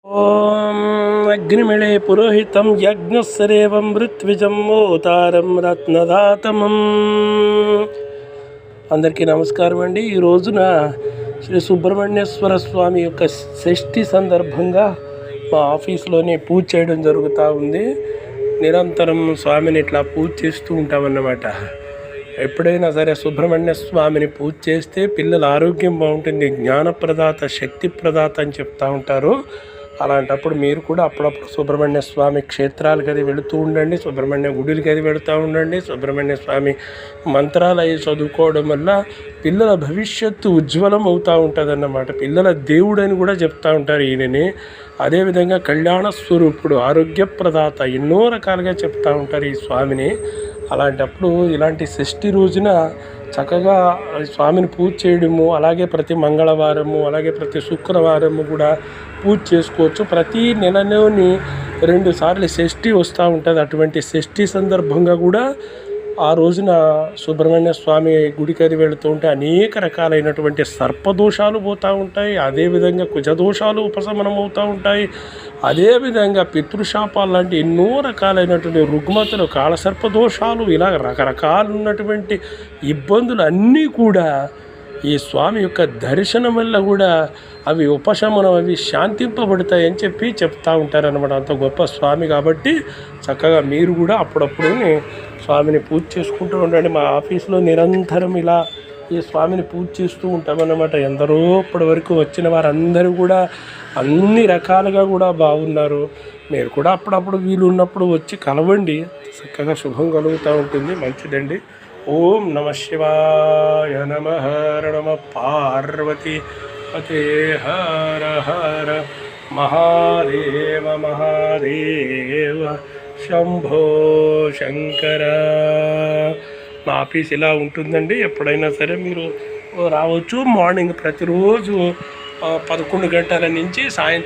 ఓం అగ్నిమిళే పురోహితం యజ్ఞస్సరేవం మృత్విజం ఓతారం రత్నదాతమం. అందరికీ నమస్కారం అండి. ఈ రోజున శ్రీ సుబ్రహ్మణ్యేశ్వర స్వామి యొక్క షష్ఠి సందర్భంగా మా ఆఫీస్లోనే పూజ చేయడం జరుగుతూ ఉంది. నిరంతరం స్వామిని ఇట్లా పూజ చేస్తూ ఉంటామన్నమాట. ఎప్పుడైనా సరే సుబ్రహ్మణ్య స్వామిని పూజ చేస్తే పిల్లల ఆరోగ్యం బాగుంటుంది, జ్ఞానప్రదాత, శక్తి ప్రదాత అని చెప్తూ ఉంటారు. అలాంటప్పుడు మీరు కూడా అప్పుడప్పుడు సుబ్రహ్మణ్య స్వామి క్షేత్రాలకు అది వెళుతూ ఉండండి, సుబ్రహ్మణ్య గుడికి అది వెళుతూ ఉండండి. సుబ్రహ్మణ్య స్వామి మంత్రాలు అవి చదువుకోవడం వల్ల పిల్లల భవిష్యత్తు ఉజ్వలం అవుతూ ఉంటుంది అన్నమాట. పిల్లల దేవుడు అని కూడా చెప్తూ ఉంటారు ఈయనని. అదేవిధంగా కళ్యాణ స్వరూపుడు, ఆరోగ్యప్రదాత, ఎన్నో రకాలుగా చెప్తూ ఉంటారు ఈ స్వామిని. అలాంటప్పుడు ఇలాంటి షష్ఠి రోజున చక్కగా స్వామిని పూజ చేయడము, అలాగే ప్రతి మంగళవారము, అలాగే ప్రతి శుక్రవారము కూడా పూజ చేసుకోవచ్చు. ప్రతి నెలలోని 2 సార్లు షష్ఠి వస్తూ ఉంటుంది. అటువంటి షష్ఠి సందర్భంగా కూడా ఆ రోజున సుబ్రహ్మణ్య స్వామి గుడికి అది వెళుతూ ఉంటే అనేక రకాలైనటువంటి సర్పదోషాలు పోతూ ఉంటాయి. అదేవిధంగా కుజదోషాలు ఉపశమనం అవుతూ ఉంటాయి. అదేవిధంగా పితృశాపాలు లాంటి ఎన్నో రకాలైనటువంటి రుగ్మతలు, కాలసర్పదోషాలు, ఇలా రకరకాలున్నటువంటి ఇబ్బందులు అన్నీ కూడా ఈ స్వామి యొక్క దర్శనం వల్ల కూడా అవి ఉపశమనం, అవి శాంతింపబడతాయని చెప్తూ ఉంటారనమాట. అంత గొప్ప స్వామి కాబట్టి చక్కగా మీరు కూడా అప్పుడప్పుడు స్వామిని పూజ చేసుకుంటూ ఉండండి. మా ఆఫీస్లో నిరంతరం ఇలా ఈ స్వామిని పూజ చేస్తూ ఉంటామన్నమాట. ఎందరో ఇప్పటి వరకు వచ్చిన వారందరూ కూడా అన్ని రకాలుగా కూడా బాగున్నారు. మీరు కూడా అప్పుడప్పుడు వీలు ఉన్నప్పుడు వచ్చి కలవండి, చక్కగా శుభం కలుగుతూ ఉంటుంది. మంచిదండి. ఓం నమ శివాయ నమః. నమ పార్వతి పతే హర హర మహాదేవ మహాదేవ శంభో శంకర. మా ఆఫీస్ ఇలా ఉంటుందండి. ఎప్పుడైనా సరే మీరు రావచ్చు. మార్నింగ్ ప్రతిరోజు 11 గంటల నుంచి సాయంత్రం